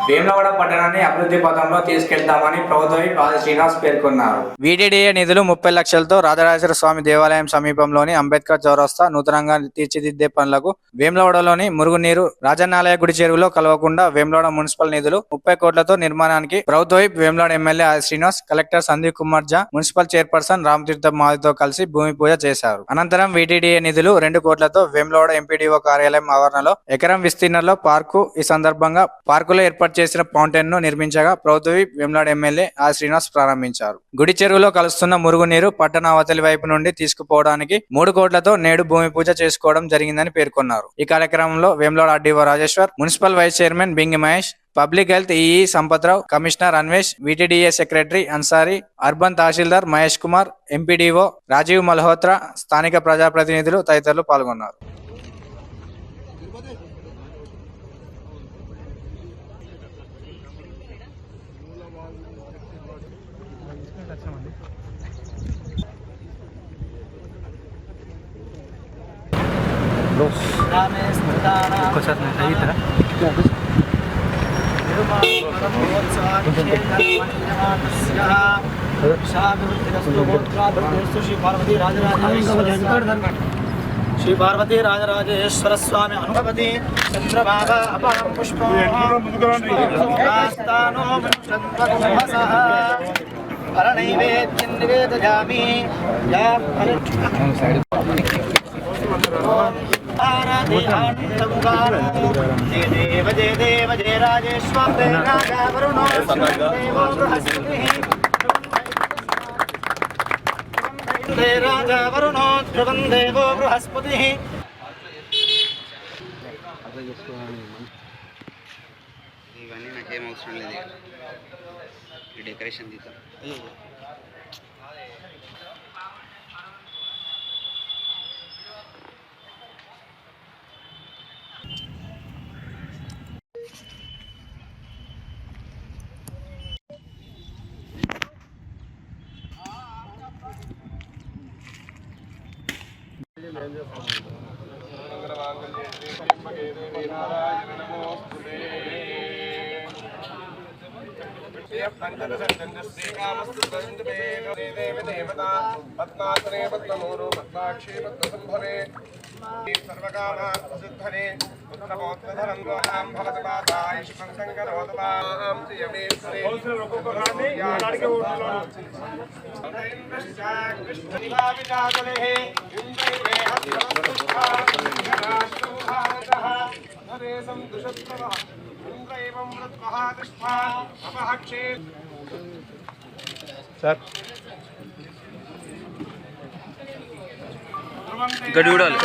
వేములవాడ పట్టణాన్ని అభివృద్ధి పథంలో తీసుకెళ్తామని ప్రభుత్వ శ్రీనివాస్ పేర్కొన్నారు. వీటీడీఏ నిధులు 30 లక్షలతో రాజరాజేశ్వర స్వామి దేవాలయం సమీపంలోని అంబేద్కర్ చౌరస్తా నూతనంగా తీర్చిదిద్దే పనులకు వేములవాడలోని మురుగునీరు రాజన్నాలయ గుడి చెరువులో కలవకుండా వేములవాడ మున్సిపల్ నిధులు 30 కోట్లతో నిర్మాణానికి ప్రభుత్వ వేములవాడ ఎమ్మెల్యే ఆది శ్రీనివాస్, కలెక్టర్ సందీప్ కుమార్ ఝా, మున్సిపల్ చైర్పర్సన్ రామతీర్థ మాదితో కలిసి భూమి పూజ చేశారు. అనంతరం వీటీడీఏ నిధులు 2 కోట్లతో వేములవాడ ఎంపీడీఓ కార్యాలయం ఆవరణలో ఎకరం విస్తీర్ణంలో పార్కు ఈ సందర్భంగా పార్కులో ఏర్పాటు చేసిన ఫౌంటైన్ ను నిర్మించగా ప్రభుత్వ వేములవాడ ఎమ్మెల్యే ఆర్ శ్రీనివాస్ ప్రారంభించారు. గుడి చెరువులో కలుస్తున్న మురుగునీరు పట్టణ అవతలి వైపు నుండి తీసుకుపోవడానికి 3 కోట్లతో నేడు భూమి పూజ చేసుకోవడం జరిగిందని పేర్కొన్నారు. ఈ కార్యక్రమంలో Vemulawada RDO Rajeshwar, municipal vice chairman Bingi Mahesh, public health EE Sampath Rao, commissioner Anvesh, VTDA secretary Ansari, urban tahsildar Mahesh Kumar, MPDO Rajiv Malhotra, స్థానిక ప్రజాప్రతినిధులు తదితరులు పాల్గొన్నారు. श्री पार्वती राजराजेश्वर स्वामी अनुपति चंद्रभागा अपहं पुष्पं आस्तानो मनुष्यत्वकुम्भसः परनैवेद्यं निवेदयामि या जय देव जय राजेश्वर राजा वरुणो देवो बृहस्पतिः राजा वरुणो ध्रुवं देवो बृहस्पतिः ఇవన్నీ నాకేం అవసరం లేదు. ఈ డెకరేషన్ తీద్దాం. पद्मासने पद्ममूलो पद्माक्षी पद्मसंभवे सर्वकामासिद्धने पुत्रपौत्रधरं गोहां भवति मातायुष्मं शङ्करोदमां श्रियमेश्वरे कृष्णनिभाविजातलेः इन्द्रैवे हस्तवस्तुष्ठाः हरे सन्दुषत्वः इन्द्रैवं वृत्वः तिष्ठा अपहक्षे सर गड़ी उड़ा ले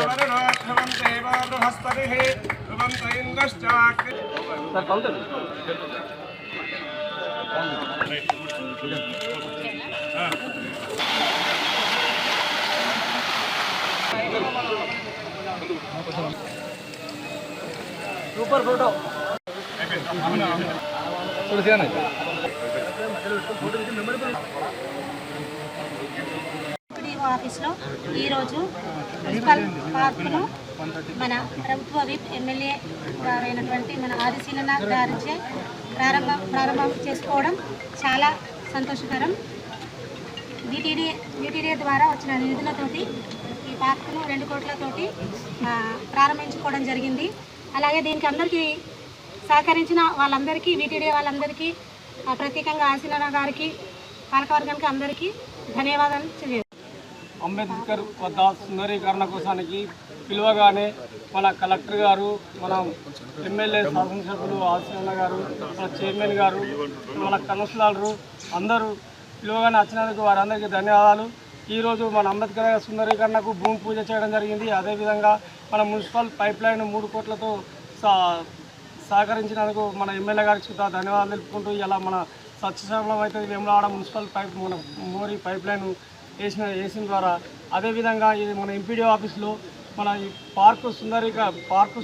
సూపర్ ఫోటో ఆఫీస్లో ఈరోజు మున్సిపల్ పార్కును మన ప్రభుత్వ విప్ ఎమ్మెల్యే గారైనటువంటి మన ఆదిశీలన గారిచే ప్రారంభం చేసుకోవడం చాలా సంతోషకరం. వీటీడీఏ ద్వారా వచ్చిన నిధులతోటి ఈ పార్కును 2 కోట్లతోటి ప్రారంభించుకోవడం జరిగింది. అలాగే దీనికి అందరికీ సహకరించిన వాళ్ళందరికీ, వీటీడీఏ వాళ్ళందరికీ ప్రత్యేకంగా ఆదిశీలన గారికి, పాలకవర్గానికి అందరికీ ధన్యవాదాలు తెలియజేస్తాను. అంబేద్కర్ వద్ద సుందరీకరణ కోసానికి పిలువగానే మన కలెక్టర్ గారు, మన ఎమ్మెల్యే శాసనసభ్యులు ఆదిశీలన గారు, మన చైర్మన్ గారు, మన కౌన్సిలర్లు అందరూ పిలువగానే వచ్చినందుకు వారందరికీ ధన్యవాదాలు. ఈరోజు మన అంబేద్కర్ సుందరీకరణకు భూమి పూజ చేయడం జరిగింది. అదేవిధంగా మన మున్సిపల్ పైప్ లైన్ 3 కోట్లతో సహకరించినందుకు మన ఎమ్మెల్యే గారికి సుధా ధన్యవాదాలు తెలుపుకుంటూ ఇలా మన సత్యశీలం అయితే వేములవాడ మున్సిపల్ మన మోరీ పైప్ లైన్ వేసిన ద్వారా అదేవిధంగా ఇది మన ఎంపీడీఓ ఆఫీస్లో మన ఈ పార్కు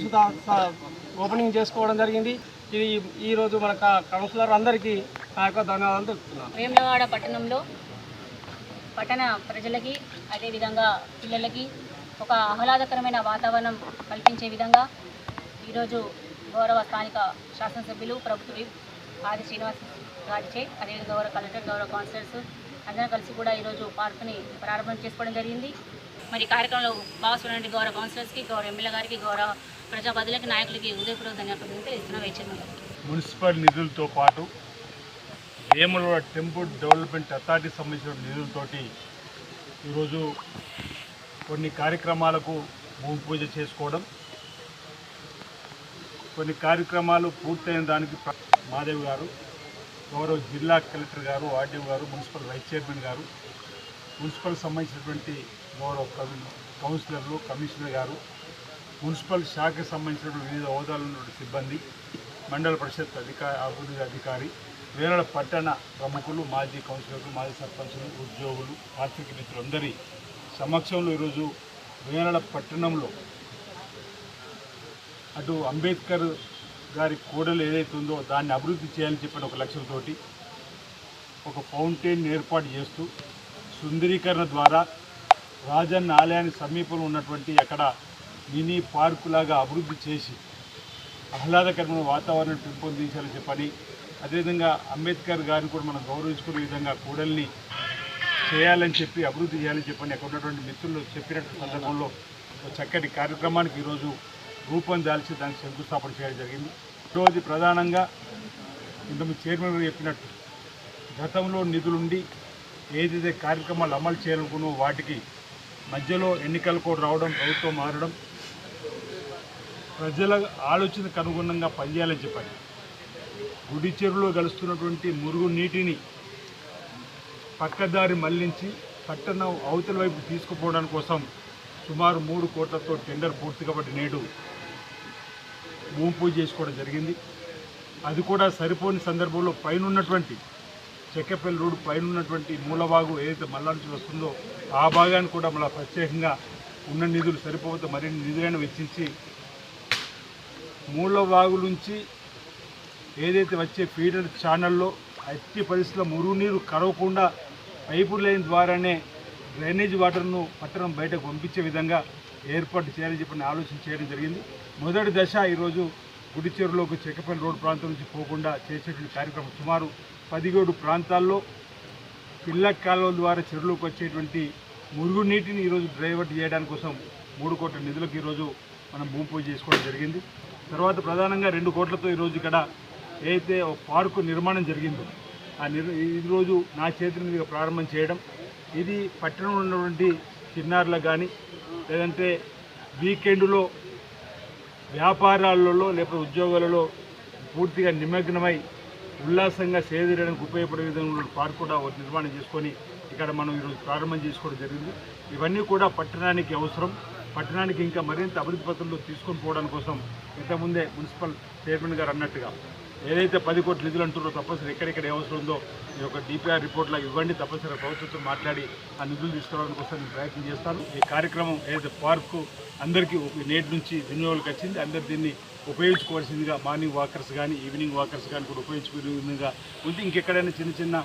సుధా ఓపెనింగ్ చేసుకోవడం జరిగింది. ఇది ఈరోజు మన కౌన్సిలర్ అందరికీ నా యొక్క ధన్యవాదాలు తెలుపుతున్నాను. వేములవాడ పట్టణంలో పట్టణ ప్రజలకి అదేవిధంగా పిల్లలకి ఒక ఆహ్లాదకరమైన వాతావరణం కల్పించే విధంగా ఈరోజు గౌరవ స్థానిక శాసనసభ్యులు ప్రభుత్వ విప్ ఆది శ్రీనివాస్ గారిచే, అదేవిధంగా గౌరవ కలెక్టర్, గౌరవ కౌన్సిలర్స్ అందరం కలిసి కూడా ఈరోజు పార్కుని ప్రారంభం చేసుకోవడం జరిగింది. మరి కార్యక్రమంలో భాగస్వామ్యం గౌరవ కౌన్సిలర్స్కి, గౌరవ ఎమ్మెల్యే గారికి, గౌరవ ప్రజాప్రతినిధులకి, నాయకులకి ఉదయపూర్వక ధన్యవాదాలు తెలియజేస్తున్నాం. వైచర్మ గారికి మున్సిపల్ నిధులతో పాటు వేములవాడ టెంపుల్ డెవలప్మెంట్ అథారిటీ సంబంధించిన నిధులతోటి ఈరోజు కొన్ని కార్యక్రమాలకు భూమి పూజ చేసుకోవడం, కొన్ని కార్యక్రమాలు పూర్తయిన దానికి మాదేవి గారు, గౌరవ జిల్లా కలెక్టర్ గారు, ఆర్డీఓ గారు, మున్సిపల్ వైస్ చైర్మన్ గారు, మున్సిపల్ సంబంధించినటువంటి గౌరవ కౌన్సిలర్లు, కమిషనర్ గారు, మున్సిపల్ శాఖకు సంబంధించినటువంటి వివిధ హోదాలో ఉన్నటువంటి సిబ్బంది, మండల పరిషత్ అభివృద్ధి అధికారి, వేరళ పట్టణ ప్రముఖులు, మాజీ కౌన్సిలర్లు, మాజీ సర్పంచులు, ఉద్యోగులు, ఆర్థిక మిత్రులందరి సమక్షంలో ఈరోజు వేరళ పట్టణంలో అటు అంబేద్కర్ గారి కూడలు ఏదైతే ఉందో దాన్ని అభివృద్ధి చేయాలని చెప్పిన ఒక లక్ష్యంతోటి ఒక ఫౌంటైన్ ఏర్పాటు చేస్తూ సుందరీకరణ ద్వారా రాజన్న ఆలయానికి సమీపంలో ఉన్నటువంటి అక్కడ మినీ పార్కు లాగా అభివృద్ధి చేసి ఆహ్లాదకరమైన వాతావరణం పెంపొందించాలని చెప్పని, అదేవిధంగా అంబేద్కర్ గారిని కూడా మనం గౌరవించుకునే విధంగా కూడల్ని చేయాలని చెప్పి, అభివృద్ధి చేయాలని చెప్పని అక్కడ ఉన్నటువంటి మిత్రులు చెప్పినట్టు సందర్భంలో ఒక చక్కటి కార్యక్రమానికి ఈరోజు రూపం దాల్చి దానికి శంకుస్థాపన చేయడం జరిగింది. ఈరోజు ప్రధానంగా ఇంతకు చైర్మన్ గారు చెప్పినట్టు గతంలో నిధులుండి ఏదైతే కార్యక్రమాలు అమలు చేయాలనుకున్నో వాటికి మధ్యలో ఎన్నికలు కూడా రావడం, ప్రభుత్వం మారడం, ప్రజల ఆలోచనకు అనుగుణంగా పనిచేయాలని చెప్పాలి. గుడి చెరువులో కలుస్తున్నటువంటి మురుగు నీటిని పక్కదారి మళ్లించి పట్టణం అవతల వైపు తీసుకుపోవడానికి కోసం సుమారు 3 కోట్లతో టెండర్ పూర్తి కాబట్టి నేడు భూమి పూజ చేసుకోవడం జరిగింది. అది కూడా సరిపోని సందర్భంలో పైనున్నటువంటి చెక్కపల్లి రోడ్డు పైనున్నటువంటి మూలవాగు ఏదైతే మల్లా నుంచి వస్తుందో ఆ భాగాన్ని కూడా మళ్ళీ ప్రత్యేకంగా ఉన్న నిధులు సరిపోతే మరిన్ని నిధులను వెచ్చించి మూలవాగు నుంచి ఏదైతే వచ్చే ఫీడర్ ఛానల్లో ఎట్టి పరిస్థితుల్లో మురుగునీరు కరవకుండా పైపు లైన్ ద్వారానే డ్రైనేజ్ వాటర్ను పట్టణం బయటకు పంపించే విధంగా ఏర్పాటు చేయాలని చెప్పిన ఆలోచన చేయడం జరిగింది. మొదటి దశ ఈరోజు గుడి చెరువులోకి చెక్కపల్లి రోడ్డు ప్రాంతం నుంచి పోకుండా చేసేటువంటి కార్యక్రమం సుమారు 17 ప్రాంతాల్లో పిల్ల కాలువల ద్వారా చెరువులోకి వచ్చేటువంటి మురుగునీటిని ఈరోజు డైవర్ట్ చేయడానికి కోసం 3 కోట్ల నిధులకు ఈరోజు మనం భూమి పూజ చేసుకోవడం జరిగింది. తర్వాత ప్రధానంగా 2 కోట్లతో ఈరోజు ఇక్కడ ఏదైతే పార్కు నిర్మాణం జరిగిందో ఈరోజు నా చేతుల మీదుగా ప్రారంభం చేయడం, ఇది పట్టణంలో ఉన్నటువంటి చిన్నారులకు కానీ లేదంటే వీకెండ్లో వ్యాపారాలలో లేకపోతే ఉద్యోగాలలో పూర్తిగా నిమగ్నమై ఉల్లాసంగా సేదీయడానికి ఉపయోగపడే విధంగా పార్క్ కూడా నిర్మాణం చేసుకొని ఇక్కడ మనం ఈరోజు ప్రారంభం చేసుకోవడం జరిగింది. ఇవన్నీ కూడా పట్టణానికి అవసరం. పట్టణానికి ఇంకా మరింత అభివృద్ధి పథంలో తీసుకొని పోవడానికి కోసం ఇంతకుముందే మున్సిపల్ చైర్మన్ గారు అన్నట్టుగా ఏదైతే 10 కోట్ల నిధులు అంటున్నారో తప్పనిసరి ఎక్కడెక్కడ అవసరం ఉందో ఈ యొక్క డిపిఆర్ రిపోర్ట్లో ఇవ్వండి, తప్పనిసరి ప్రభుత్వంతో మాట్లాడి ఆ నిధులు తీసుకురావడానికి కోసం నేను ప్రయత్నం చేస్తాను. ఈ కార్యక్రమం ఏదైతే పార్కు అందరికీ నేటి నుంచి వినియోగాలకు వచ్చింది, అందరు దీన్ని ఉపయోగించుకోవాల్సిందిగా మార్నింగ్ వాకర్స్ కానీ ఈవినింగ్ వాకర్స్ కానీ కూడా ఉపయోగించుకునే విధంగా ఉంది. ఇంకెక్కడైనా చిన్న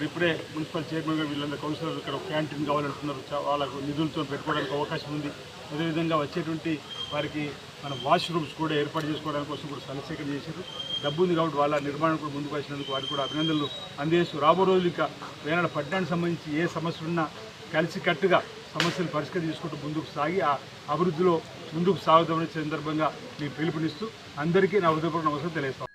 ఇప్పుడే మున్సిపల్ చైర్మన్ గారు వీళ్ళందరూ కౌన్సిలర్ ఇక్కడ క్యాంటీన్ కావాలంటున్నారు, వాళ్ళకు నిధులతో పెట్టుకోవడానికి అవకాశం ఉంది. అదేవిధంగా వచ్చేటువంటి వారికి మన వాష్రూమ్స్ కూడా ఏర్పాటు చేసుకోవడానికి కోసం కూడా సలసేకరణ చేశారు. డబ్బు ఉంది కాబట్టి వాళ్ళ నిర్మాణం కూడా ముందుకు వచ్చినందుకు వారికి కూడా అభినందనలు అందజేస్తూ రాబో రోజులు ఇంకా వేనాడు పట్టణానికి సంబంధించి ఏ సమస్యలు ఉన్నా కలిసికట్టుగా సమస్యలు పరిష్కారం చేసుకుంటూ ముందుకు సాగి ఆ అభివృద్ధిలో ముందుకు సాగుదామనే సందర్భంగా మీకు పిలుపునిస్తూ అందరికీ నా హృదయపూర్వక నమస్కారం తెలియజేస్తాను.